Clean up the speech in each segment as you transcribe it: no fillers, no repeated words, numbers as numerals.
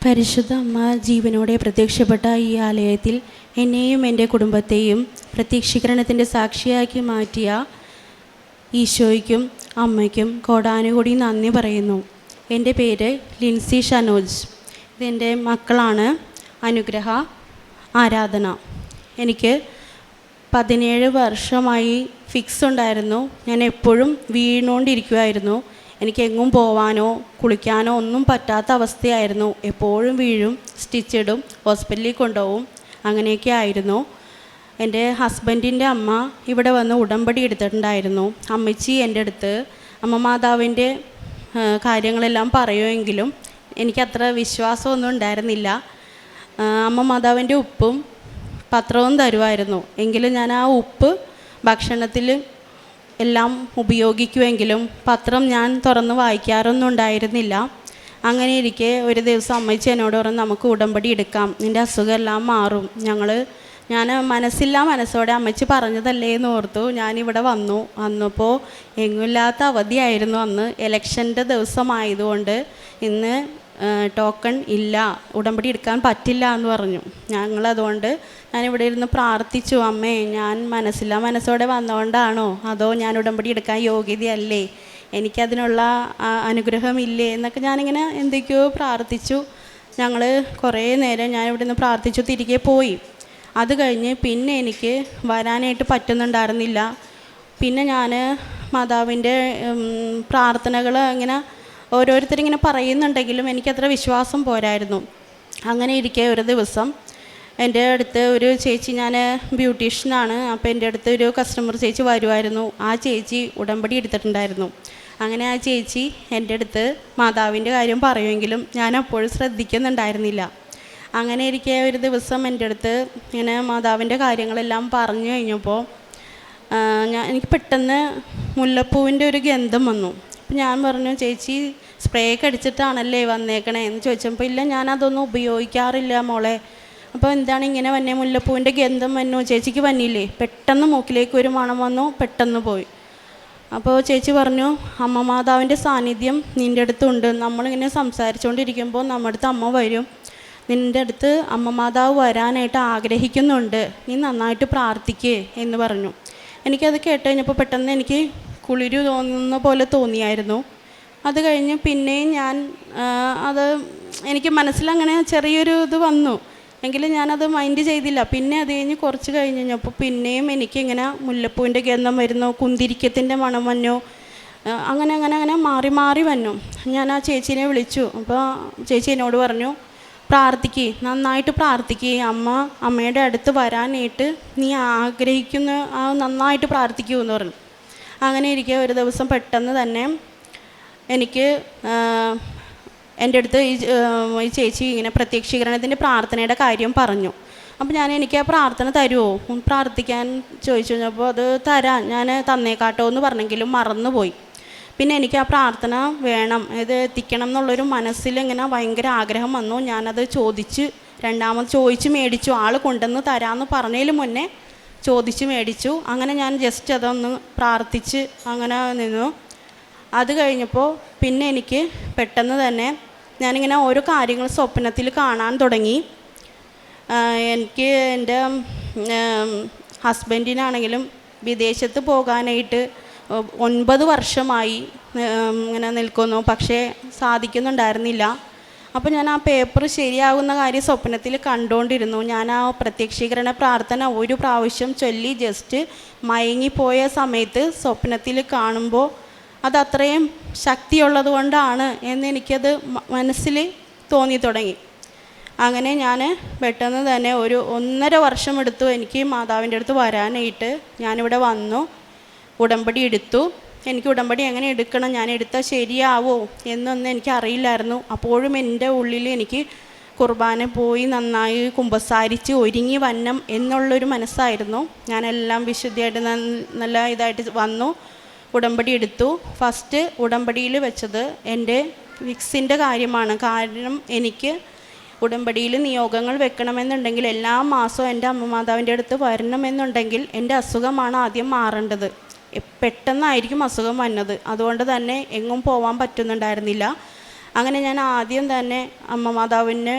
പരിശുദ്ധ അമ്മ ജീവനോടെ പ്രത്യക്ഷപ്പെട്ട ഈ ആലയത്തിൽ എന്നെയും എൻ്റെ കുടുംബത്തെയും പ്രത്യക്ഷീകരണത്തിൻ്റെ സാക്ഷിയാക്കി മാറ്റിയ ഈശോയ്ക്കും അമ്മയ്ക്കും കോടാനുകൂടി നന്ദി പറയുന്നു. എൻ്റെ പേര് ലിൻസി ഷനോജ്. ഇതെൻ്റെ മക്കളാണ് അനുഗ്രഹ, ആരാധന. എനിക്ക് 17 വർഷമായി ഫിക്സ് ഉണ്ടായിരുന്നു. ഞാൻ എപ്പോഴും വീണുകൊണ്ടിരിക്കുമായിരുന്നു. എനിക്ക് എങ്ങും പോവാനോ കുളിക്കാനോ ഒന്നും പറ്റാത്ത അവസ്ഥയായിരുന്നു. എപ്പോഴും വീഴും, സ്റ്റിച്ചിടും, ഹോസ്പിറ്റലിൽ കൊണ്ടുപോകും, അങ്ങനെയൊക്കെ ആയിരുന്നു. എൻ്റെ ഹസ്ബൻഡിൻ്റെ അമ്മ ഇവിടെ വന്ന് ഉടമ്പടി എടുത്തിട്ടുണ്ടായിരുന്നു. അമ്മച്ചി എൻ്റെ അടുത്ത് അമ്മ മാതാവിൻ്റെ കാര്യങ്ങളെല്ലാം പറയുമെങ്കിലും എനിക്കത്ര വിശ്വാസമൊന്നും ഉണ്ടായിരുന്നില്ല. അമ്മ മാതാവിൻ്റെ ഉപ്പും പത്രവും തരുമായിരുന്നു. എങ്കിലും ഞാൻ ആ ഉപ്പ് ഭക്ഷണത്തിൽ എല്ലാം ഉപയോഗിക്കുമെങ്കിലും പത്രം ഞാൻ തുറന്ന് വായിക്കാറൊന്നും ഉണ്ടായിരുന്നില്ല. അങ്ങനെ ഇരിക്കെ ഒരു ദിവസം അമ്മച്ചി എന്നോട് പറഞ്ഞു, നമുക്ക് ഉടമ്പടി എടുക്കാം, നിൻ്റെ അസുഖമെല്ലാം മാറും. ഞാൻ മനസ്സില്ലാ മനസ്സോടെ അമ്മച്ചി പറഞ്ഞതല്ലേ എന്ന് ഓർത്തു ഞാനിവിടെ വന്നപ്പോൾ എങ്ങുമില്ലാത്ത അവധിയായിരുന്നു. അന്ന് ഇലക്ഷൻ്റെ ദിവസമായതുകൊണ്ട് ഇന്ന് ടോക്കൺ ഇല്ല, ഉടമ്പടി എടുക്കാൻ പറ്റില്ല എന്ന് പറഞ്ഞു. ഞങ്ങളതുകൊണ്ട് ഞാനിവിടെ ഇരുന്ന് പ്രാർത്ഥിച്ചു, അമ്മേ ഞാൻ മനസ്സില്ലാ മനസ്സോടെ വന്നുകൊണ്ടാണോ അതോ ഞാൻ ഉടമ്പടി എടുക്കാൻ യോഗ്യതയല്ലേ, എനിക്കതിനുള്ള അനുഗ്രഹമില്ലേ എന്നൊക്കെ ഞാനിങ്ങനെ എന്തൊക്കെയോ പ്രാർത്ഥിച്ചു. ഞങ്ങൾ കുറേ നേരം ഞാനിവിടെ നിന്ന് പ്രാർത്ഥിച്ചു തിരികെ പോയി. അത് കഴിഞ്ഞ് പിന്നെ എനിക്ക് വരാനായിട്ട് പറ്റുന്നുണ്ടായിരുന്നില്ല. പിന്നെ ഞാൻ മാതാവിൻ്റെ പ്രാർത്ഥനകൾ ഇങ്ങനെ ഓരോരുത്തരിങ്ങനെ പറയുന്നുണ്ടെങ്കിലും എനിക്കത്ര വിശ്വാസം പോരായിരുന്നു. അങ്ങനെ ഇരിക്കെ ഒരു ദിവസം എൻ്റെ അടുത്ത് ഒരു ചേച്ചി, ഞാൻ ബ്യൂട്ടീഷ്യനാണ്, അപ്പോൾ എൻ്റെ അടുത്ത് ഒരു കസ്റ്റമർ ചേച്ചി വരുമായിരുന്നു. ആ ചേച്ചി ഉടമ്പടി എടുത്തിട്ടുണ്ടായിരുന്നു. അങ്ങനെ ആ ചേച്ചി എൻ്റെ അടുത്ത് മാതാവിൻ്റെ കാര്യം പറയുമെങ്കിലും ഞാൻ അപ്പോഴും ശ്രദ്ധിക്കുന്നുണ്ടായിരുന്നില്ല. അങ്ങനെ ഇരിക്കെ ഒരു ദിവസം എൻ്റെ അടുത്ത് ഇങ്ങനെ മാതാവിൻ്റെ കാര്യങ്ങളെല്ലാം പറഞ്ഞു കഴിഞ്ഞപ്പോൾ എനിക്ക് പെട്ടെന്ന് മുല്ലപ്പൂവിൻ്റെ ഒരു ഗന്ധം വന്നു. അപ്പം ഞാൻ പറഞ്ഞു, ചേച്ചി സ്പ്രേ ഒക്കെ അടിച്ചിട്ടാണല്ലേ വന്നേക്കണേ എന്ന് ചോദിച്ചപ്പോൾ, ഇല്ല ഞാനതൊന്നും ഉപയോഗിക്കാറില്ല മോളെ. അപ്പോൾ എന്താണ് ഇങ്ങനെ വന്നേ, മുല്ലപ്പൂവിൻ്റെ ഗന്ധം വന്നു, ചേച്ചിക്ക് വന്നില്ലേ? പെട്ടെന്ന് മൂക്കിലേക്ക് ഒരു മണം വന്നു, പെട്ടെന്ന് പോയി. അപ്പോൾ ചേച്ചി പറഞ്ഞു, അമ്മ മാതാവിൻ്റെ സാന്നിധ്യം നിൻ്റെ അടുത്തുണ്ട്, നമ്മളിങ്ങനെ സംസാരിച്ചുകൊണ്ടിരിക്കുമ്പോൾ നമ്മുടെ അടുത്ത് അമ്മ വരും, നിൻ്റെ അടുത്ത് അമ്മ മാതാവ് വരാനായിട്ട് ആഗ്രഹിക്കുന്നുണ്ട്, നീ നന്നായിട്ട് പ്രാർത്ഥിക്കേ എന്ന് പറഞ്ഞു. എനിക്കത് കേട്ട് കഴിഞ്ഞപ്പോൾ പെട്ടെന്ന് എനിക്ക് കുളിരു തോന്നുന്ന പോലെ തോന്നിയായിരുന്നു. അത് കഴിഞ്ഞ് പിന്നെയും ഞാൻ അത് എനിക്ക് മനസ്സിലങ്ങനെ ചെറിയൊരു ഇത് വന്നു, എങ്കിലും ഞാനത് മൈൻഡ് ചെയ്തില്ല. പിന്നെ അത് കഴിഞ്ഞ് കുറച്ച് കഴിഞ്ഞപ്പോൾ പിന്നെയും എനിക്കിങ്ങനെ മുല്ലപ്പൂവിൻ്റെ ഗന്ധം വരുന്നു, കുന്തിരിക്കത്തിൻ്റെ മണം വന്നു, അങ്ങനെ മാറി മാറി വന്നു. ഞാൻ ആ ചേച്ചീനെ വിളിച്ചു. അപ്പോൾ ചേച്ചി എന്നോട് പറഞ്ഞു, നന്നായിട്ട് പ്രാർത്ഥിക്കുക, അമ്മയുടെ അടുത്ത് വരാനായിട്ട് നീ ആഗ്രഹിക്കുന്ന നന്നായിട്ട് പ്രാർത്ഥിക്കൂ എന്ന് പറഞ്ഞു. അങ്ങനെ ഇരിക്കെ ഒരു ദിവസം പെട്ടെന്ന് തന്നെ എനിക്ക് എൻ്റെ അടുത്ത് ഈ ചേച്ചി ഇങ്ങനെ പ്രത്യക്ഷീകരണത്തിൻ്റെ പ്രാർത്ഥനയുടെ കാര്യം പറഞ്ഞു. അപ്പോൾ എനിക്ക് ആ പ്രാർത്ഥന തരുമോ പ്രാർത്ഥിക്കാൻ ചോദിച്ചു കഴിഞ്ഞപ്പോൾ അത് തരാം ഞാൻ തന്നേക്കാട്ടോ എന്ന് പറഞ്ഞെങ്കിലും മറന്നുപോയി. പിന്നെ എനിക്ക് ആ പ്രാർത്ഥന വേണം, ഇത് എത്തിക്കണം എന്നുള്ളൊരു മനസ്സിലിങ്ങനെ ഭയങ്കര ആഗ്രഹം വന്നു. ഞാനത് രണ്ടാമത് ചോദിച്ച് മേടിച്ചു. ആൾ കൊണ്ടുവന്ന് തരാമെന്ന് പറഞ്ഞതിന് മുന്നേ ചോദിച്ച് മേടിച്ചു. അങ്ങനെ ഞാൻ ജസ്റ്റ് അതൊന്ന് പ്രാർത്ഥിച്ച് അങ്ങനെ നിന്നു. അത് കഴിഞ്ഞപ്പോൾ പിന്നെ എനിക്ക് പെട്ടെന്ന് തന്നെ ഞാനിങ്ങനെ ഓരോ കാര്യങ്ങൾ സ്വപ്നത്തിൽ കാണാൻ തുടങ്ങി. എനിക്ക് എൻ്റെ ഹസ്ബൻഡിനാണെങ്കിലും വിദേശത്ത് പോകാനായിട്ട് 9 വർഷമായി ഇങ്ങനെ നിൽക്കുന്നു, പക്ഷേ സാധിക്കുന്നുണ്ടായിരുന്നില്ല. അപ്പോൾ ഞാൻ ആ പേപ്പർ ശരിയാകുന്ന കാര്യം സ്വപ്നത്തിൽ കണ്ടുകൊണ്ടിരുന്നു. ഞാൻ ആ പ്രത്യക്ഷീകരണ പ്രാർത്ഥന ഒരു പ്രാവശ്യം ചൊല്ലി ജസ്റ്റ് മയങ്ങിപ്പോയ സമയത്ത് സ്വപ്നത്തിൽ കാണുമ്പോൾ അത് അത്രയും ശക്തിയുള്ളത് കൊണ്ടാണ് എന്നെനിക്കത് മനസ്സിൽ തോന്നി തുടങ്ങി. അങ്ങനെ ഞാൻ പെട്ടെന്ന് തന്നെ ഒരു 1.5 വർഷം എടുത്തു എനിക്ക് മാതാവിൻ്റെ അടുത്ത് വരാനായിട്ട്. ഞാനിവിടെ വന്നു, ഉടമ്പടി എടുത്തു. എനിക്ക് ഉടമ്പടി എങ്ങനെ എടുക്കണം, ഞാൻ എടുത്താൽ ശരിയാവോ എന്നൊന്നും എനിക്കറിയില്ലായിരുന്നു. അപ്പോഴും എൻ്റെ ഉള്ളിൽ എനിക്ക് കുർബാന പോയി നന്നായി കുമ്പസാരിച്ച് ഒരുങ്ങി വന്നം എന്നുള്ളൊരു മനസ്സായിരുന്നു. ഞാനെല്ലാം വിശുദ്ധിയായിട്ട് നല്ല ഇതായിട്ട് വന്നു, ഉടമ്പടി എടുത്തു. ഫസ്റ്റ് ഉടമ്പടിയിൽ വെച്ചത് എൻ്റെ വിക്സിൻ്റെ കാര്യമാണ്. കാരണം എനിക്ക് ഉടമ്പടിയിൽ നിയോഗങ്ങൾ വെക്കണമെന്നുണ്ടെങ്കിൽ എല്ലാ മാസവും എൻ്റെ അമ്മ മാതാവിൻ്റെ അടുത്ത് വരണമെന്നുണ്ടെങ്കിൽ എൻ്റെ അസുഖമാണ് ആദ്യം മാറേണ്ടത്. പെട്ടെന്നായിരിക്കും അസുഖം വന്നത്. അതുകൊണ്ട് തന്നെ എങ്ങും പോകാൻ പറ്റുന്നുണ്ടായിരുന്നില്ല. അങ്ങനെ ഞാൻ ആദ്യം തന്നെ അമ്മ മാതാവിന്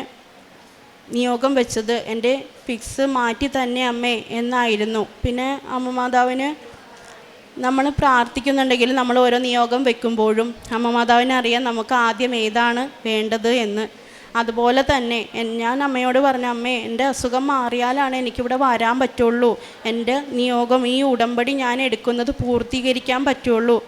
നിയോഗം വെച്ചത് എൻ്റെ ഫിക്സ് മാറ്റി തന്നെ അമ്മേ എന്നായിരുന്നു. പിന്നെ അമ്മ മാതാവിന് നമ്മൾ പ്രാർത്ഥിക്കുന്നുണ്ടെങ്കിൽ നമ്മൾ ഓരോ നിയോഗം വെക്കുമ്പോഴും അമ്മ മാതാവിനെ അറിയാൻ നമുക്ക് ആദ്യം ഏതാണ് വേണ്ടത് എന്ന്. അതുപോലെ തന്നെ ഞാൻ അമ്മയോട് പറഞ്ഞു, അമ്മേ എൻ്റെ അസുഖം മാറിയാലാണ് എനിക്കിവിടെ വരാൻ പറ്റുള്ളൂ, എൻ്റെ നിയോഗം ഈ ഉടമ്പടി ഞാൻ എടുക്കുന്നത് പൂർത്തീകരിക്കാൻ പറ്റുള്ളൂ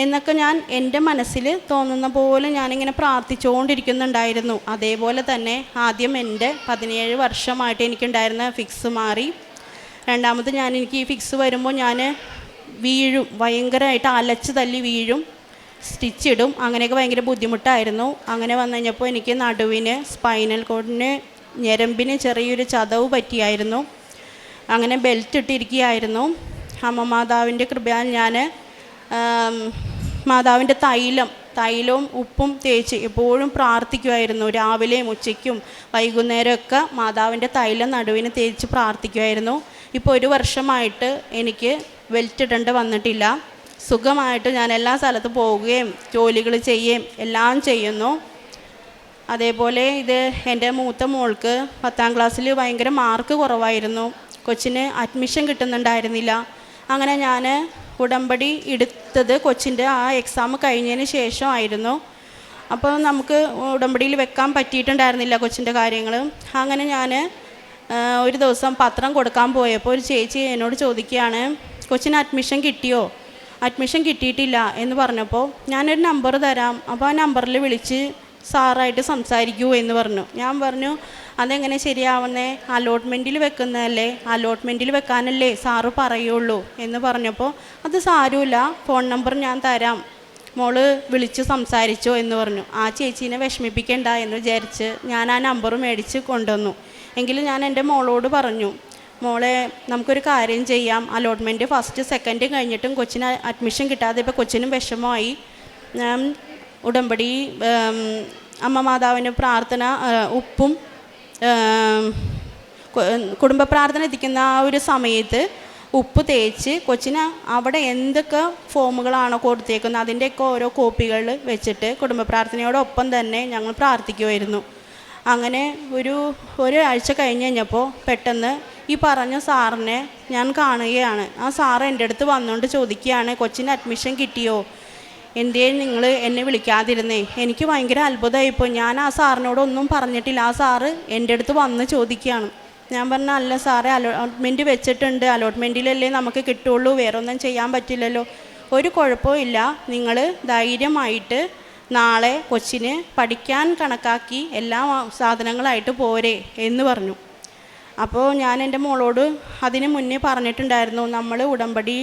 എന്നൊക്കെ ഞാൻ എൻ്റെ മനസ്സിൽ തോന്നുന്ന പോലെ ഞാനിങ്ങനെ പ്രാർത്ഥിച്ചുകൊണ്ടിരിക്കുന്നുണ്ടായിരുന്നു. അതേപോലെ തന്നെ ആദ്യം എൻ്റെ 17 വർഷമായിട്ട് എനിക്കുണ്ടായിരുന്ന ഫിക്സ് മാറി. രണ്ടാമത് എനിക്ക് ഈ ഫിക്സ് വരുമ്പോൾ ഞാൻ വീഴും, ഭയങ്കരമായിട്ട് അലച്ച് തല്ലി വീഴും, സ്റ്റിച്ചിടും, അങ്ങനെയൊക്കെ ഭയങ്കര ബുദ്ധിമുട്ടായിരുന്നു. അങ്ങനെ വന്നു കഴിഞ്ഞപ്പോൾ എനിക്ക് നടുവിന്, സ്പൈനൽ കോഡിന്, ഞരമ്പിന് ചെറിയൊരു ചതവ് പറ്റിയായിരുന്നു. അങ്ങനെ ബെൽറ്റ് ഇട്ടിരിക്കുകയായിരുന്നു. അമ്മ മാതാവിൻ്റെ കൃപയാൽ ഞാൻ മാതാവിൻ്റെ തൈലവും ഉപ്പും തേച്ച് എപ്പോഴും പ്രാർത്ഥിക്കുമായിരുന്നു. രാവിലെയും ഉച്ചയ്ക്കും വൈകുന്നേരമൊക്കെ മാതാവിൻ്റെ തൈലം നടുവിന് തേച്ച് പ്രാർത്ഥിക്കുമായിരുന്നു. ഇപ്പോൾ 1 വർഷമായിട്ട് എനിക്ക് ബെൽറ്റ് ഇടേണ്ട വന്നിട്ടില്ല. സുഖമായിട്ട് ഞാൻ എല്ലാ സ്ഥലത്തും പോവുകയും ജോലികൾ ചെയ്യുകയും എല്ലാം ചെയ്യുന്നു. അതേപോലെ ഇത് എൻ്റെ മൂത്ത മോൾക്ക് 10ാം ക്ലാസ്സിൽ ഭയങ്കര മാർക്ക് കുറവായിരുന്നു. കൊച്ചിന് അഡ്മിഷൻ കിട്ടുന്നുണ്ടായിരുന്നില്ല. അങ്ങനെ ഞാൻ ഉടമ്പടി എടുത്തത് കൊച്ചിൻ്റെ ആ എക്സാം കഴിഞ്ഞതിന് ശേഷമായിരുന്നു. അപ്പോൾ നമുക്ക് ഉടമ്പടിയിൽ വെക്കാൻ പറ്റിയിട്ടുണ്ടായിരുന്നില്ല കൊച്ചിൻ്റെ കാര്യങ്ങൾ. അങ്ങനെ ഞാൻ ഒരു ദിവസം പത്രം കൊടുക്കാൻ പോയപ്പോൾ ഒരു ചേച്ചി എന്നോട് ചോദിക്കുകയാണ്, കൊച്ചിന് അഡ്മിഷൻ കിട്ടിയോ? അഡ്മിഷൻ കിട്ടിയിട്ടില്ല എന്ന് പറഞ്ഞപ്പോൾ ഞാനൊരു നമ്പർ തരാം, അപ്പോൾ ആ നമ്പറിൽ വിളിച്ച് സാറായിട്ട് സംസാരിക്കൂ എന്ന് പറഞ്ഞു. ഞാൻ പറഞ്ഞു, അതെങ്ങനെ ശരിയാവുന്നേ? അലോട്ട്മെൻറ്റിൽ വെക്കുന്നതല്ലേ, അലോട്ട്മെൻറ്റിൽ വെക്കാനല്ലേ സാറ് പറയുള്ളൂ എന്ന് പറഞ്ഞപ്പോൾ അത് സാരമില്ല, ഫോൺ നമ്പർ ഞാൻ തരാം, മോള് വിളിച്ച് സംസാരിച്ചോ എന്ന് പറഞ്ഞു. ആ ചേച്ചീനെ വിഷമിപ്പിക്കണ്ട എന്ന് വിചാരിച്ച് ഞാൻ ആ നമ്പർ മേടിച്ച് കൊണ്ടുവന്നു. എങ്കിലും ഞാൻ എൻ്റെ മോളോട് പറഞ്ഞു, മോളെ നമുക്കൊരു കാര്യം ചെയ്യാം, അലോട്ട്മെൻറ്റ് ഫസ്റ്റ് സെക്കൻഡ് കഴിഞ്ഞിട്ടും കൊച്ചിന് അഡ്മിഷൻ കിട്ടാതെ ഇപ്പോൾ കൊച്ചിനും വിഷമമായി. ഞാൻ ഉടമ്പടി അമ്മ മാതാവിന് പ്രാർത്ഥന ഉപ്പും കുടുംബ പ്രാർത്ഥന എത്തിക്കുന്ന ആ ഒരു സമയത്ത് ഉപ്പ് തേച്ച് കൊച്ചിന് അവിടെ എന്തൊക്കെ ഫോമുകളാണോ കൊടുത്തേക്കുന്നത് അതിൻ്റെയൊക്കെ ഓരോ കോപ്പികൾ വെച്ചിട്ട് കുടുംബ പ്രാർത്ഥനയോടൊപ്പം തന്നെ ഞങ്ങൾ പ്രാർത്ഥിക്കുമായിരുന്നു. അങ്ങനെ ഒരാഴ്ച കഴിഞ്ഞ് കഴിഞ്ഞപ്പോൾ പെട്ടെന്ന് ഈ പറഞ്ഞ സാറിനെ ഞാൻ കാണുകയാണ്. ആ സാറ് എൻ്റെ അടുത്ത് വന്നുകൊണ്ട് ചോദിക്കുകയാണ്, കൊച്ചിന് അഡ്മിഷൻ കിട്ടിയോ? എന്തേ നിങ്ങൾ എന്നെ വിളിക്കാതിരുന്നേ? എനിക്ക് ഭയങ്കര അത്ഭുതമായിപ്പോൾ. ഞാൻ ആ സാറിനോടൊന്നും പറഞ്ഞിട്ടില്ല. ആ സാറ് എൻ്റെ അടുത്ത് വന്ന് ചോദിക്കുകയാണ്. ഞാൻ പറഞ്ഞ, അല്ല സാറേ, അലോട്ട്മെൻറ്റ് വെച്ചിട്ടുണ്ട്, അലോട്ട്മെൻറ്റിലല്ലേ നമുക്ക് കിട്ടുള്ളൂ, വേറെ ഒന്നും ചെയ്യാൻ പറ്റില്ലല്ലോ. ഒരു കുഴപ്പമില്ല, നിങ്ങൾ ധൈര്യമായിട്ട് നാളെ കൊച്ചിന് പഠിക്കാൻ കണക്കാക്കി എല്ലാ സാധനങ്ങളായിട്ട് പോരെ എന്ന് പറഞ്ഞു. അപ്പോൾ ഞാൻ എൻ്റെ മോളോട് അതിന് മുന്നേ പറഞ്ഞിട്ടുണ്ടായിരുന്നു, നമ്മൾ ഉടമ്പടി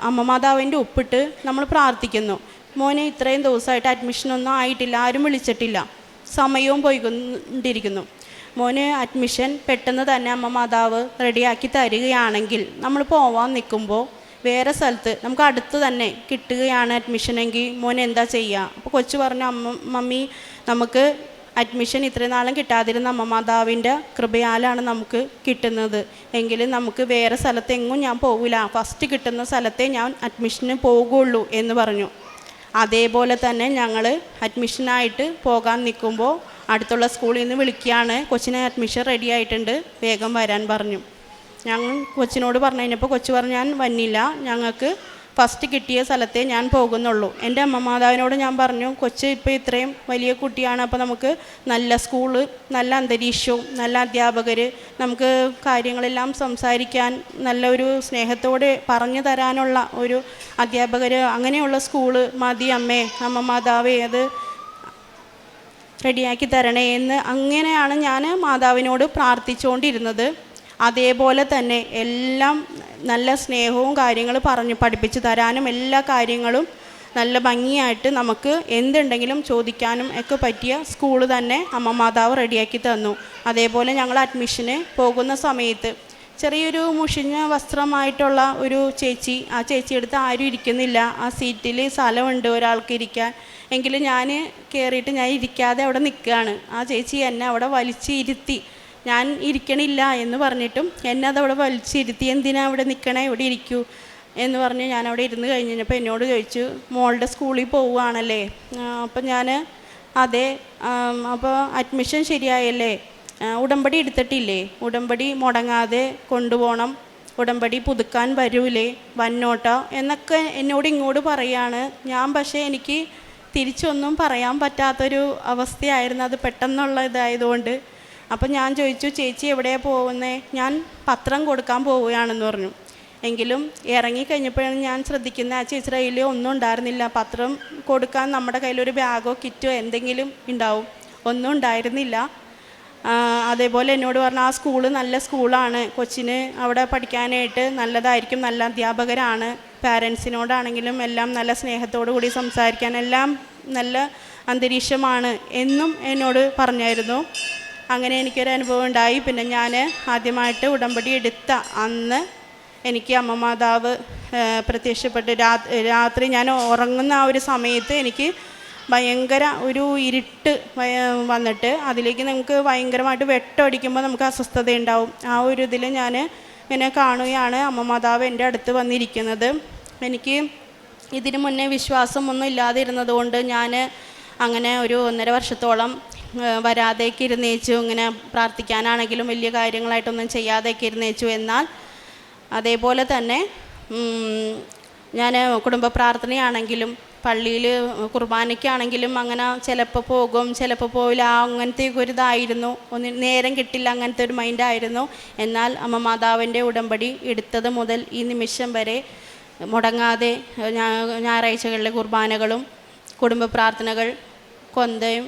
അമ്മ മാതാവിൻ്റെ ഉപ്പിട്ട് നമ്മൾ പ്രാർത്ഥിക്കുന്നു. മോനെ ഇത്രയും ദിവസമായിട്ട് അഡ്മിഷനൊന്നും ആയിട്ടില്ല, ആരും വിളിച്ചിട്ടില്ല, സമയവും പോയിക്കൊണ്ടിരിക്കുന്നു. മോന് അഡ്മിഷൻ പെട്ടെന്ന് തന്നെ അമ്മ മാതാവ് റെഡിയാക്കി തരികയാണെങ്കിൽ നമ്മൾ പോവാൻ നിൽക്കുമ്പോൾ വേറെ സ്ഥലത്ത് നമുക്ക് അടുത്ത് തന്നെ കിട്ടുകയാണ് അഡ്മിഷനെങ്കിൽ മോൻ എന്താ ചെയ്യുക? അപ്പോൾ കൊച്ചു പറഞ്ഞു, മമ്മി നമുക്ക് അഡ്മിഷൻ ഇത്രയും നാളും കിട്ടാതിരുന്ന അമ്മ മാതാവിൻ്റെ കൃപയാലാണ് നമുക്ക് കിട്ടുന്നത്, എങ്കിലും നമുക്ക് വേറെ സ്ഥലത്തെങ്ങും ഞാൻ പോകില്ല, ഫസ്റ്റ് കിട്ടുന്ന സ്ഥലത്തെ ഞാൻ അഡ്മിഷന് പോകുള്ളൂ എന്ന് പറഞ്ഞു. അതേപോലെ തന്നെ ഞങ്ങൾ അഡ്മിഷനായിട്ട് പോകാൻ നിൽക്കുമ്പോൾ അടുത്തുള്ള സ്കൂളിൽ നിന്ന് വിളിക്കുകയാണ്, കൊച്ചിന് അഡ്മിഷൻ റെഡി ആയിട്ടുണ്ട്, വേഗം വരാൻ പറഞ്ഞു. ഞങ്ങൾ കൊച്ചിനോട് പറഞ്ഞു കഴിഞ്ഞപ്പോൾ കൊച്ചു പറഞ്ഞു, ഞാൻ വന്നില്ല, ഞങ്ങൾക്ക് ഫസ്റ്റ് കിട്ടിയ സ്ഥലത്തെ ഞാൻ പോകുന്നുള്ളൂ. എൻ്റെ അമ്മ മാതാവിനോട് ഞാൻ പറഞ്ഞു, കൊച്ച് ഇപ്പോൾ ഇത്രയും വലിയ കുട്ടിയാണ്, അപ്പോൾ നമുക്ക് നല്ല സ്കൂള്, നല്ല അന്തരീക്ഷവും നല്ല അധ്യാപകർ, നമുക്ക് കാര്യങ്ങളെല്ലാം സംസാരിക്കാൻ നല്ലൊരു സ്നേഹത്തോടെ പറഞ്ഞു തരാനുള്ള ഒരു അധ്യാപകർ, അങ്ങനെയുള്ള സ്കൂള് മതി അമ്മേ, അമ്മ മാതാവേ അത് റെഡിയാക്കി തരണേ എന്ന് അങ്ങനെയാണ് ഞാൻ മാതാവിനോട് പ്രാർത്ഥിച്ചുകൊണ്ടിരുന്നത്. അതേപോലെ തന്നെ എല്ലാം നല്ല സ്നേഹവും കാര്യങ്ങൾ പറഞ്ഞ് പഠിപ്പിച്ച് തരാനും എല്ലാ കാര്യങ്ങളും നല്ല ഭംഗിയായിട്ട് നമുക്ക് എന്തുണ്ടെങ്കിലും ചോദിക്കാനും ഒക്കെ പറ്റിയ സ്കൂൾ തന്നെ അമ്മ മാതാവ് റെഡിയാക്കി തന്നു. അതേപോലെ ഞങ്ങൾ അഡ്മിഷന് പോകുന്ന സമയത്ത് ചെറിയൊരു മുഷിഞ്ഞ വസ്ത്രമായിട്ടുള്ള ഒരു ചേച്ചി, ആ ചേച്ചിയെടുത്ത് ആരും ഇരിക്കുന്നില്ല, ആ സീറ്റിൽ സ്ഥലമുണ്ട് ഒരാൾക്ക് ഇരിക്കാൻ, എങ്കിലും ഞാൻ കയറിയിട്ട് ഞാൻ ഇരിക്കാതെ അവിടെ നിൽക്കുകയാണ്. ആ ചേച്ചി എന്നെ അവിടെ വലിച്ചിരുത്തി, ഞാൻ ഇരിക്കണില്ല എന്ന് പറഞ്ഞിട്ടും എന്നെ അതവിടെ വലിച്ചിരുത്തി, എന്തിനാ അവിടെ നിൽക്കണേ, ഇവിടെ ഇരിക്കൂ എന്ന് പറഞ്ഞ് ഞാൻ അവിടെ ഇരുന്ന് കഴിഞ്ഞപ്പോൾ എന്നോട് ചോദിച്ചു, മോളുടെ സ്കൂളിൽ പോവുകയാണല്ലേ? അപ്പം ഞാൻ അതെ. അപ്പോൾ അഡ്മിഷൻ ശരിയായല്ലേ, ഉടമ്പടി എടുത്തിട്ടില്ലേ, ഉടമ്പടി മുടങ്ങാതെ കൊണ്ടുപോകണം, ഉടമ്പടി പുതുക്കാൻ വരൂലേ, വന്നോട്ടോ എന്നൊക്കെ എന്നോട് ഇങ്ങോട്ട് പറയാണ്. ഞാൻ പക്ഷേ എനിക്ക് തിരിച്ചൊന്നും പറയാൻ പറ്റാത്തൊരു അവസ്ഥയായിരുന്നു അത്, പെട്ടെന്നുള്ള ഇതായതുകൊണ്ട്. അപ്പം ഞാൻ ചോദിച്ചു, ചേച്ചി എവിടെയാണ് പോകുന്നത്? ഞാൻ പത്രം കൊടുക്കാൻ പോവുകയാണെന്ന് പറഞ്ഞു. എങ്കിലും ഇറങ്ങിക്കഴിഞ്ഞപ്പോഴാണ് ഞാൻ ശ്രദ്ധിക്കുന്നത്, ആ ചേച്ചിയുടെ കയ്യിൽ ഒന്നും ഉണ്ടായിരുന്നില്ല. പത്രം കൊടുക്കാൻ നമ്മുടെ കയ്യിലൊരു ബാഗോ കിറ്റോ എന്തെങ്കിലും ഉണ്ടാവും, ഒന്നും ഉണ്ടായിരുന്നില്ല. അതേപോലെ എന്നോട് പറഞ്ഞു, ആ സ്കൂള് നല്ല സ്കൂളാണ്, കൊച്ചിന് അവിടെ പഠിക്കാനായിട്ട് നല്ലതായിരിക്കും, നല്ല അധ്യാപകരാണ്, പാരൻസിനോടാണെങ്കിലും എല്ലാം നല്ല സ്നേഹത്തോടു കൂടി സംസാരിക്കാൻ എല്ലാം നല്ല അന്തരീക്ഷമാണ് എന്നും എന്നോട് പറഞ്ഞായിരുന്നു. അങ്ങനെ എനിക്കൊരു അനുഭവം ഉണ്ടായി. പിന്നെ ഞാൻ ആദ്യമായിട്ട് ഉടമ്പടി എടുത്ത അന്ന് എനിക്ക് അമ്മ മാതാവ് പ്രത്യക്ഷപ്പെട്ട് രാത്രി ഞാൻ ഉറങ്ങുന്ന ആ ഒരു സമയത്ത് എനിക്ക് ഭയങ്കര ഒരു ഇരുട്ട് വന്നിട്ട് അതിലേക്ക് നമുക്ക് ഭയങ്കരമായിട്ട് വെട്ടമടിക്കുമ്പോൾ നമുക്ക് അസ്വസ്ഥത ഉണ്ടാവും. ആ ഒരു ഇതിൽ ഞാൻ ഇങ്ങനെ കാണുകയാണ് അമ്മ മാതാവ് എൻ്റെ അടുത്ത് വന്നിരിക്കുന്നത്. എനിക്ക് ഇതിനു മുന്നേ വിശ്വാസമൊന്നും ഇല്ലാതിരുന്നത് കൊണ്ട് ഞാൻ അങ്ങനെ ഒരു 1.5 വർഷത്തോളം വരാതേക്ക് ഇരുന്നേച്ചു. ഇങ്ങനെ പ്രാർത്ഥിക്കാനാണെങ്കിലും വലിയ കാര്യങ്ങളായിട്ടൊന്നും ചെയ്യാതേക്ക് ഇരുന്നേച്ചു. എന്നാൽ അതേപോലെ തന്നെ ഞാൻ കുടുംബ പ്രാർത്ഥനയാണെങ്കിലും പള്ളിയിൽ കുർബാനയ്ക്കാണെങ്കിലും അങ്ങനെ ചിലപ്പോൾ പോകും, ചിലപ്പോൾ പോവില്ല, അങ്ങനത്തെ ഒരു ഇതായിരുന്നു. നേരം കിട്ടില്ല, അങ്ങനത്തെ ഒരു മൈൻഡായിരുന്നു. എന്നാൽ അമ്മ മാതാവിൻ്റെ ഉടമ്പടി എടുത്തത് മുതൽ ഈ നിമിഷം വരെ മുടങ്ങാതെ ഞായറാഴ്ചകളിലെ കുർബാനകളും കുടുംബ പ്രാർത്ഥനകൾ, കൊന്തയും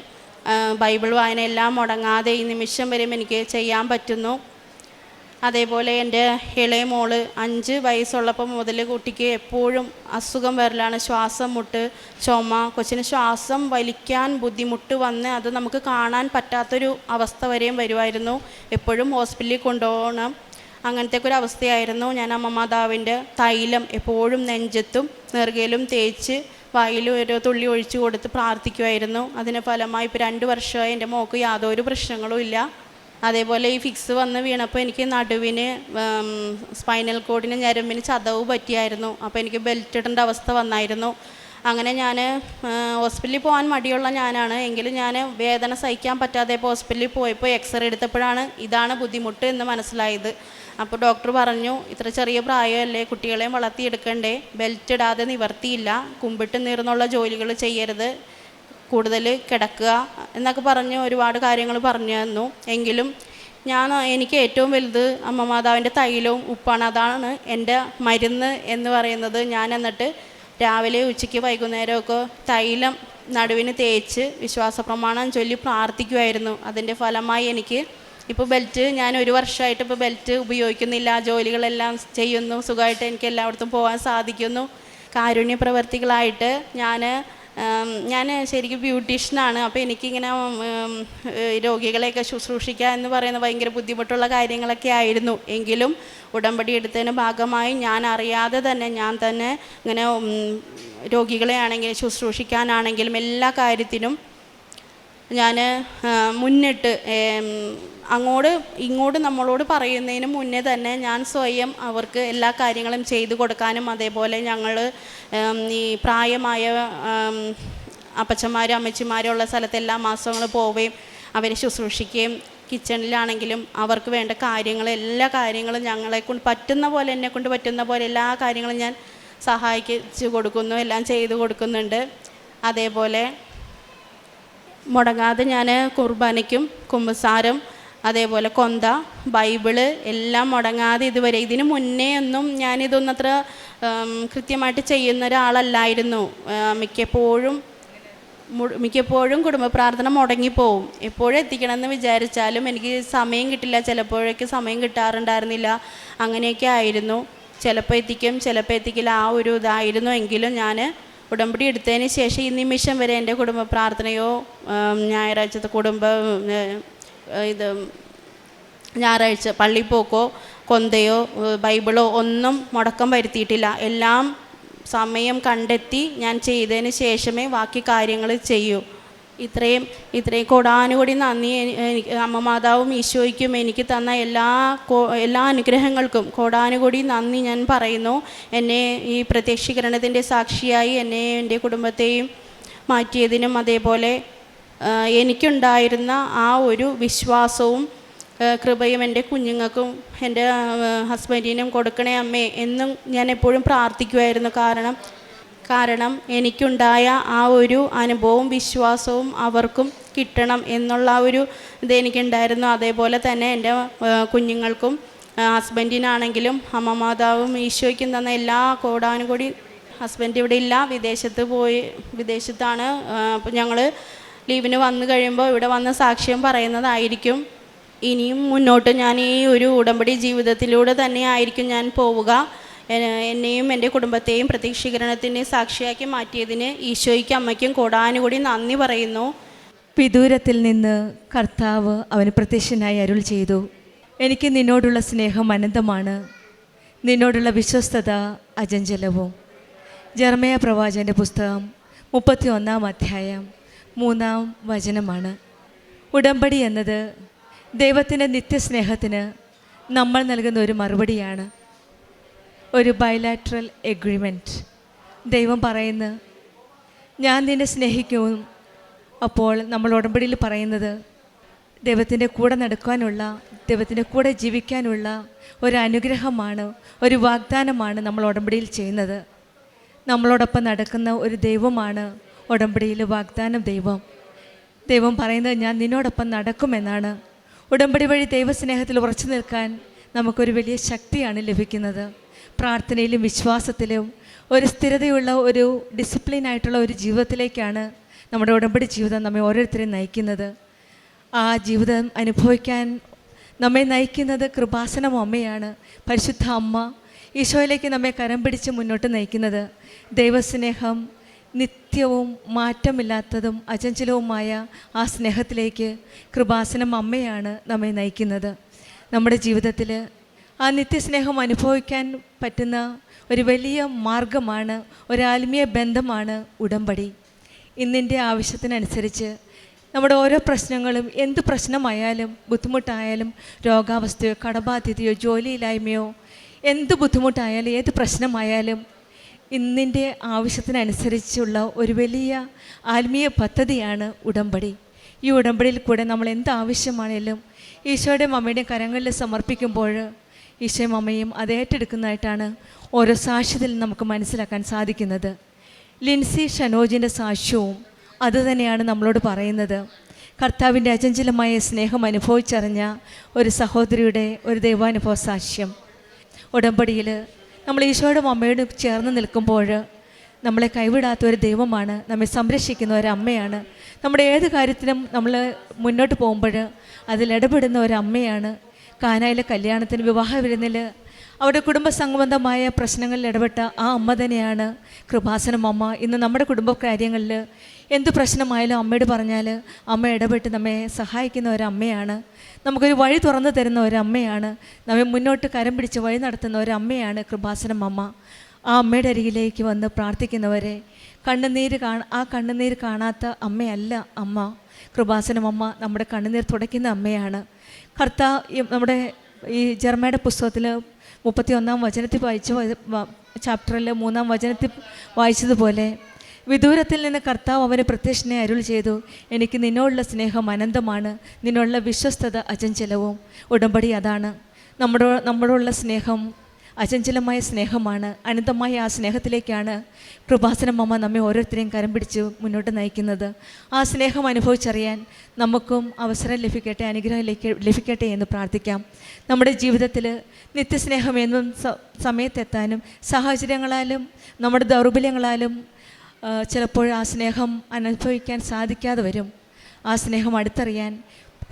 ബൈബിൾ വായന എല്ലാം മുടങ്ങാതെ ഈ നിമിഷം വരെയും എനിക്ക് ചെയ്യാൻ പറ്റുന്നു. അതേപോലെ എൻ്റെ ഇളയ മോള് 5 വയസ്സുള്ളപ്പോൾ മുതൽ കുട്ടിക്ക് എപ്പോഴും അസുഖം വരലാണ്, ശ്വാസം മുട്ട്, ചുമ, കൊച്ചിന് ശ്വാസം വലിക്കാൻ ബുദ്ധിമുട്ട് വന്ന് അത് നമുക്ക് കാണാൻ പറ്റാത്തൊരു അവസ്ഥ വരെയും വരുമായിരുന്നു. എപ്പോഴും ഹോസ്പിറ്റലിൽ കൊണ്ടുപോകണം, അങ്ങനത്തെ ഒരു അവസ്ഥയായിരുന്നു. ഞാൻ അമ്മ മാതാവിൻ്റെ തൈലം എപ്പോഴും നെഞ്ചത്തും നെറുകയിലും തേച്ച് വായിലും ഒരു തുള്ളി ഒഴിച്ചു കൊടുത്ത് പ്രാർത്ഥിക്കുമായിരുന്നു. അതിന് ഫലമായി ഇപ്പോൾ 2 വർഷമായി എൻ്റെ മോൾക്ക് യാതൊരു പ്രശ്നങ്ങളും ഇല്ല. അതേപോലെ ഈ ഫിക്സ് വന്ന് വീണപ്പോൾ എനിക്ക് നടുവിന് സ്പൈനൽ കോഡിന് ഞരമ്പിന് ചതവ് പറ്റിയായിരുന്നു. അപ്പോൾ എനിക്ക് ബെൽറ്റ് ഇടേണ്ട അവസ്ഥ വന്നായിരുന്നു. അങ്ങനെ ഞാൻ ഹോസ്പിറ്റലിൽ പോകാൻ മടിയുള്ള ഞാനാണ്, എങ്കിലും ഞാൻ വേദന സഹിക്കാൻ പറ്റാതെ ഇപ്പോൾ ഹോസ്പിറ്റലിൽ പോയപ്പോൾ എക്സ്റേ എടുത്തപ്പോഴാണ് ഇതാണ് ബുദ്ധിമുട്ട് എന്ന് മനസ്സിലായത്. അപ്പോൾ ഡോക്ടർ പറഞ്ഞു, ഇത്ര ചെറിയ പ്രായമല്ലേ, കുട്ടികളെയും വളർത്തിയെടുക്കണ്ടേ, ബെൽറ്റ് ഇടാതെ നിവർത്തിയില്ല, കുമ്പിട്ട് നീർന്നുള്ള ജോലികൾ ചെയ്യരുത്, കൂടുതൽ കിടക്കുക എന്നൊക്കെ പറഞ്ഞ് ഒരുപാട് കാര്യങ്ങൾ പറഞ്ഞു തന്നു. എങ്കിലും എനിക്ക് ഏറ്റവും വലുത് അമ്മ മാതാവിൻ്റെ തൈലവും ഉപ്പാണ്. അതാണ് എൻ്റെ മരുന്ന് എന്ന് പറയുന്നത്. ഞാൻ എന്നിട്ട് രാവിലെ ഉച്ചയ്ക്ക് വൈകുന്നേരമൊക്കെ തൈലം നടുവിന് തേച്ച് വിശ്വാസ പ്രമാണം ചൊല്ലി പ്രാർത്ഥിക്കുമായിരുന്നു. അതിൻ്റെ ഫലമായി എനിക്ക് ഇപ്പോൾ ബെൽറ്റ്, ഞാൻ 1 വർഷമായിട്ട് ഇപ്പോൾ ബെൽറ്റ് ഉപയോഗിക്കുന്നില്ല, ജോലികളെല്ലാം ചെയ്യുന്നു, സുഖമായിട്ട് എനിക്ക് എല്ലായിടത്തും പോകാൻ സാധിക്കുന്നു. കാരുണ്യ പ്രവർത്തികളായിട്ട് ഞാൻ ശരിക്കും ബ്യൂട്ടീഷ്യനാണ്. അപ്പോൾ എനിക്കിങ്ങനെ രോഗികളെയൊക്കെ ശുശ്രൂഷിക്കുക എന്ന് പറയുന്നത് ഭയങ്കര ബുദ്ധിമുട്ടുള്ള കാര്യങ്ങളൊക്കെ ആയിരുന്നു. എങ്കിലും ഉടമ്പടി എടുത്തതിന് ഭാഗമായി ഞാൻ അറിയാതെ തന്നെ ഞാൻ തന്നെ ഇങ്ങനെ രോഗികളെ ആണെങ്കിലും ശുശ്രൂഷിക്കാനാണെങ്കിലും എല്ലാ കാര്യത്തിനും ഞാൻ മുന്നിട്ട് ഇങ്ങോട്ട് നമ്മളോട് പറയുന്നതിന് മുന്നേ തന്നെ ഞാൻ സ്വയം അവർക്ക് എല്ലാ കാര്യങ്ങളും ചെയ്തു കൊടുക്കാനും, അതേപോലെ ഞങ്ങൾ ഈ പ്രായമായ അപ്പച്ചന്മാരും അമ്മച്ചിമാരും ഉള്ള സ്ഥലത്ത് എല്ലാ മാസങ്ങളും പോവുകയും അവരെ ശുശ്രൂഷിക്കുകയും കിച്ചണിലാണെങ്കിലും അവർക്ക് വേണ്ട കാര്യങ്ങൾ എല്ലാ കാര്യങ്ങളും എന്നെക്കൊണ്ട് പറ്റുന്ന പോലെ എല്ലാ കാര്യങ്ങളും ഞാൻ സഹായിച്ചു കൊടുക്കുന്നു, എല്ലാം ചെയ്തു കൊടുക്കുന്നുണ്ട്. അതേപോലെ മുടങ്ങാതെ ഞാൻ കുർബാനയ്ക്കും കുമ്പസാരം, അതേപോലെ കൊന്ത, ബൈബിള് എല്ലാം മുടങ്ങാതെ ഇതുവരെ, ഇതിന് മുന്നേ ഒന്നും ഞാനിതൊന്നും അത്ര കൃത്യമായിട്ട് ചെയ്യുന്ന ഒരാളല്ലായിരുന്നു. മിക്കപ്പോഴും കുടുംബ പ്രാർത്ഥന മുടങ്ങിപ്പോവും. എപ്പോഴും എത്തിക്കണമെന്ന് വിചാരിച്ചാലും എനിക്ക് സമയം കിട്ടില്ല, ചിലപ്പോഴൊക്കെ സമയം കിട്ടാറുണ്ടായിരുന്നില്ല, അങ്ങനെയൊക്കെ ആയിരുന്നു. ചിലപ്പോൾ എത്തിക്കും, ചിലപ്പോൾ എത്തിക്കില്ല, ആ ഒരു ഇതായിരുന്നു. എങ്കിലും ഞാൻ ഉടമ്പടി എടുത്തതിന് ശേഷം ഈ നിമിഷം വരെ എൻ്റെ കുടുംബ പ്രാർത്ഥനയോ ഞായറാഴ്ചത്തെ ഞായറാഴ്ച പള്ളിപ്പോക്കോ കൊന്തയോ ബൈബിളോ ഒന്നും മുടക്കം വരുത്തിയിട്ടില്ല. എല്ലാം സമയം കണ്ടെത്തി ഞാൻ ചെയ്തതിന് ശേഷമേ ബാക്കി കാര്യങ്ങൾ ചെയ്യൂ. ഇത്രയും കോടാനുകൂടി നന്ദി അമ്മ മാതാവും ഈശോയ്ക്കും എനിക്ക് തന്ന എല്ലാ അനുഗ്രഹങ്ങൾക്കും കോടാനുകൂടി നന്ദി ഞാൻ പറയുന്നു. എന്നെ ഈ പ്രത്യക്ഷീകരണത്തിൻ്റെ സാക്ഷിയായി എന്നെ എൻ്റെ കുടുംബത്തെയും മാറ്റിയതിനും, അതേപോലെ എനിക്കുണ്ടായിരുന്ന ആ ഒരു വിശ്വാസവും കൃപയും എൻ്റെ കുഞ്ഞുങ്ങൾക്കും എൻ്റെ ഹസ്ബൻഡിനും കൊടുക്കണേ അമ്മേ എന്നും ഞാൻ എപ്പോഴും പ്രാർത്ഥിക്കുമായിരുന്നു. കാരണം എനിക്കുണ്ടായ ആ ഒരു അനുഭവവും വിശ്വാസവും അവർക്കും കിട്ടണം എന്നുള്ള ആ ഒരു ഇതെനിക്കുണ്ടായിരുന്നു. അതേപോലെ തന്നെ എൻ്റെ കുഞ്ഞുങ്ങൾക്കും ഹസ്ബൻഡിനാണെങ്കിലും അമ്മ മാതാവും ഈശോയ്ക്കും തന്ന എല്ലാ കോടാനുകൂടി. ഹസ്ബൻഡ് ഇവിടെ ഇല്ല, വിദേശത്താണ്. അപ്പോൾ ഞങ്ങൾ ലീവിന് വന്നു കഴിയുമ്പോൾ ഇവിടെ വന്ന് സാക്ഷ്യം പറയുന്നതായിരിക്കും. ഇനിയും മുന്നോട്ട് ഞാൻ ഈ ഒരു ഉടമ്പടി ജീവിതത്തിലൂടെ തന്നെ ആയിരിക്കും ഞാൻ പോവുക. എന്നെയും എൻ്റെ കുടുംബത്തെയും പ്രത്യക്ഷീകരണത്തിൻ്റെ സാക്ഷിയാക്കി മാറ്റിയതിന് ഈശോയ്ക്കും അമ്മയ്ക്കും കോടാനുകൂടി നന്ദി പറയുന്നു. വിദൂരത്തിൽ നിന്ന് കർത്താവ് അവന് പ്രത്യക്ഷനായി അരുൾ ചെയ്തു, എനിക്ക് നിന്നോടുള്ള സ്നേഹം അനന്തമാണ്, നിന്നോടുള്ള വിശ്വസ്തത അചഞ്ചലവും. ജെറമ്യാ പ്രവാചകൻ്റെ പുസ്തകം 31-ാം അധ്യായം 3-ാം വചനമാണ്. ഉടമ്പടി എന്നത് ദൈവത്തിൻ്റെ നിത്യസ്നേഹത്തിന് നമ്മൾ നൽകുന്ന ഒരു മറുപടിയാണ്, ഒരു ബൈലാറ്ററൽ എഗ്രിമെൻറ്റ്. ദൈവം പറയുന്നു, ഞാൻ നിന്നെ സ്നേഹിക്കും. അപ്പോൾ നമ്മൾ ഉടമ്പടിയിൽ പറയുന്നത് ദൈവത്തിൻ്റെ കൂടെ നടക്കാനുള്ള, ദൈവത്തിൻ്റെ കൂടെ ജീവിക്കാനുള്ള ഒരു അനുഗ്രഹമാണ്, ഒരു വാഗ്ദാനമാണ് നമ്മൾ ഉടമ്പടിയിൽ ചെയ്യുന്നത്. നമ്മളോടൊപ്പം നടക്കുന്ന ഒരു ദൈവമാണ് ഉടമ്പടിയിൽ വാഗ്ദാനം ദൈവം. ദൈവം പറയുന്നത് ഞാൻ നിന്നോടൊപ്പം നടക്കുമെന്നാണ്. ഉടമ്പടി വഴി ദൈവസ്നേഹത്തിൽ ഉറച്ചു നിൽക്കാൻ നമുക്കൊരു വലിയ ശക്തിയാണ് ലഭിക്കുന്നത്. പ്രാർത്ഥനയിലും വിശ്വാസത്തിലും ഒരു സ്ഥിരതയുള്ള ഒരു ഡിസിപ്ലിനായിട്ടുള്ള ഒരു ജീവിതത്തിലേക്കാണ് നമ്മുടെ ഉടമ്പടി ജീവിതം നമ്മെ ഓരോരുത്തരെയും നയിക്കുന്നത്. ആ ജീവിതം അനുഭവിക്കാൻ നമ്മെ നയിക്കുന്നത് കൃപാസനം അമ്മയാണ്. പരിശുദ്ധ അമ്മ ഈശോയിലേക്ക് നമ്മെ കരം പിടിച്ച് മുന്നോട്ട് നയിക്കുന്നത്. ദൈവസ്നേഹം നിത്യവും മാറ്റമില്ലാത്തതും അചഞ്ചലവുമായ ആ സ്നേഹത്തിലേക്ക് കൃപാസനം അമ്മയാണ് നമ്മെ നയിക്കുന്നത്. നമ്മുടെ ജീവിതത്തിൽ ആ നിത്യസ്നേഹം അനുഭവിക്കാൻ പറ്റുന്ന ഒരു വലിയ മാർഗമാണ്, ഒരു ആത്മീയ ബന്ധമാണ് ഉടമ്പടി. ഇന്നിൻ്റെ ആവശ്യത്തിനനുസരിച്ച് നമ്മുടെ ഓരോ പ്രശ്നങ്ങളും, എന്ത് പ്രശ്നമായാലും, ബുദ്ധിമുട്ടായാലും, രോഗാവസ്ഥയോ കടബാധ്യതയോ ജോലിയില്ലായ്മയോ, എന്ത് ബുദ്ധിമുട്ടായാലും ഏത് പ്രശ്നമായാലും ഇന്നിൻ്റെ ആവശ്യത്തിനനുസരിച്ചുള്ള ഒരു വലിയ ആത്മീയ പദ്ധതിയാണ് ഉടമ്പടി. ഈ ഉടമ്പടിയിൽ കൂടെ നമ്മൾ എന്ത് ആവശ്യമാണെങ്കിലും ഈശോയുടെയും അമ്മയുടെയും കരങ്ങളിൽ സമർപ്പിക്കുമ്പോൾ ഈശോയും അമ്മയും അത് ഏറ്റെടുക്കുന്നതായിട്ടാണ് ഓരോ സാക്ഷ്യത്തിൽ നമുക്ക് മനസ്സിലാക്കാൻ സാധിക്കുന്നത്. ലിൻസി ഷനോജിൻ്റെ സാക്ഷ്യവും അതുതന്നെയാണ് നമ്മളോട് പറയുന്നത്. കർത്താവിൻ്റെ അചഞ്ചലമായ സ്നേഹം അനുഭവിച്ചറിഞ്ഞ ഒരു സഹോദരിയുടെ ഒരു ദൈവാനുഭവ സാക്ഷ്യം. ഉടമ്പടിയിൽ നമ്മൾ ഈശോയുടെ അമ്മയോട് ചേർന്ന് നിൽക്കുമ്പോൾ നമ്മളെ കൈവിടാത്ത ഒരു ദൈവമാണ്, നമ്മെ സംരക്ഷിക്കുന്ന ഒരു അമ്മയാണ്. നമ്മുടെ ഏത് കാര്യത്തിനും നമ്മൾ മുന്നോട്ട് പോകുമ്പോൾ അതിലിടപെടുന്ന ഒരു അമ്മയാണ്. കാനായിലെ കല്യാണത്തിന്, വിവാഹ വിരുന്നിൽ, അവിടെ കുടുംബസംബന്ധമായ പ്രശ്നങ്ങളിൽ ഇടപെട്ട ആ അമ്മ തന്നെയാണ് കൃപാസനം അമ്മ. ഇന്ന് നമ്മുടെ കുടുംബ കാര്യങ്ങളിൽ എന്ത് പ്രശ്നമായാലും അമ്മയോട് പറഞ്ഞാൽ അമ്മ ഇടപെട്ട് നമ്മെ സഹായിക്കുന്ന ഒരമ്മയാണ്. നമുക്കൊരു വഴി തുറന്നു തരുന്ന ഒരമ്മയാണ്. നമ്മെ മുന്നോട്ട് കരം പിടിച്ച് വഴി നടത്തുന്ന ഒരമ്മയാണ് കൃപാസനം അമ്മ. ആ അമ്മയുടെ അരികിലേക്ക് വന്ന് പ്രാർത്ഥിക്കുന്നവരെ കണ്ണുനീര് കാണാത്ത അമ്മയല്ല അമ്മ. കൃപാസനം അമ്മ നമ്മുടെ കണ്ണുനീർ തുടയ്ക്കുന്ന അമ്മയാണ്. നമ്മുടെ ഈ ജെറമ്യായുടെ പുസ്തകത്തിൽ 31-ാം വചനത്തിൽ ചാപ്റ്ററിൽ 3-ാം വചനത്തിൽ വായിച്ചതുപോലെ, വിദൂരത്തിൽ നിന്ന് കർത്താവ് അവന് പ്രത്യക്ഷനെ അരുൾ ചെയ്തു, എനിക്ക് നിന്നോടുള്ള സ്നേഹം അനന്തമാണ്, നിന്നുള്ള വിശ്വസ്തത അചഞ്ചലവും. ഉടമ്പടി അതാണ്. നമ്മളോടുള്ള സ്നേഹം അചഞ്ചലമായ സ്നേഹമാണ്. അനന്തമായ ആ സ്നേഹത്തിലേക്കാണ് കൃപാസനം അമ്മ നമ്മെ ഓരോരുത്തരെയും കരം പിടിച്ച് മുന്നോട്ട് നയിക്കുന്നത്. ആ സ്നേഹം അനുഭവിച്ചറിയാൻ നമുക്കും അവസരം ലഭിക്കട്ടെ, അനുഗ്രഹം ലഭിക്കട്ടെ എന്ന് പ്രാർത്ഥിക്കാം. നമ്മുടെ ജീവിതത്തിൽ നിത്യസ്നേഹം എന്നും സമയത്തെത്താനും സാഹചര്യങ്ങളാലും നമ്മുടെ ദൗർബല്യങ്ങളാലും ചിലപ്പോൾ ആ സ്നേഹം അനുഭവിക്കാൻ സാധിക്കാതെ വരും. ആ സ്നേഹം അടുത്തറിയാൻ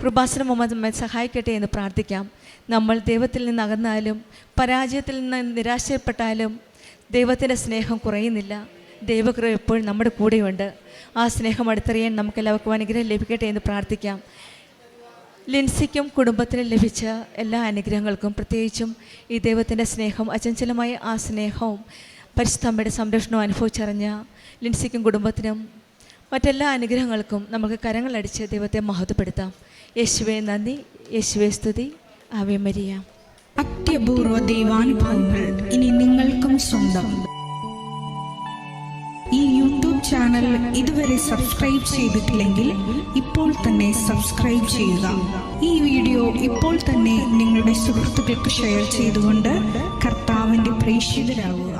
കൃപാസനം അമ്മ നമ്മെ സഹായിക്കട്ടെ എന്ന് പ്രാർത്ഥിക്കാം. നമ്മൾ ദൈവത്തിൽ നിന്ന് അകന്നാലും പരാജയത്തിൽ നിന്ന് നിരാശപ്പെട്ടാലും ദൈവത്തിൻ്റെ സ്നേഹം കുറയുന്നില്ല. ദൈവകൃപ എപ്പോഴും നമ്മുടെ കൂടെയുണ്ട്. ആ സ്നേഹം അടുത്തറിയാൻ നമുക്കെല്ലാവർക്കും അനുഗ്രഹം ലഭിക്കട്ടെ എന്ന് പ്രാർത്ഥിക്കാം. ലിൻസിക്കും കുടുംബത്തിനും ലഭിച്ച എല്ലാ അനുഗ്രഹങ്ങൾക്കും, പ്രത്യേകിച്ചും ഈ ദൈവത്തിൻ്റെ സ്നേഹം, അചഞ്ചലമായ ആ സ്നേഹവും പരിശുദ്ധ അമ്മയുടെ സംരക്ഷണവും അനുഭവിച്ചറിഞ്ഞ ലിൻസിക്കും കുടുംബത്തിനും മറ്റെല്ലാ അനുഗ്രഹങ്ങൾക്കും നമുക്ക് കരങ്ങളടിച്ച് ദൈവത്തെ മഹത്വപ്പെടുത്താം. യേശുവേ നന്ദി, യേശുവേ സ്തുതി. Ave Maria. അത്യപൂർവ ദൈവാനുഭവങ്ങൾ ഇനി നിങ്ങൾക്കും സ്വന്തം. ഈ യൂട്യൂബ് ചാനൽ ഇതുവരെ സബ്സ്ക്രൈബ് ചെയ്തിട്ടില്ലെങ്കിൽ ഇപ്പോൾ തന്നെ സബ്സ്ക്രൈബ് ചെയ്യുക. ഈ വീഡിയോ ഇപ്പോൾ തന്നെ നിങ്ങളുടെ സുഹൃത്തുക്കൾക്ക് ഷെയർ ചെയ്തുകൊണ്ട് കർത്താവിൻ്റെ പ്രേക്ഷിതരാകുക.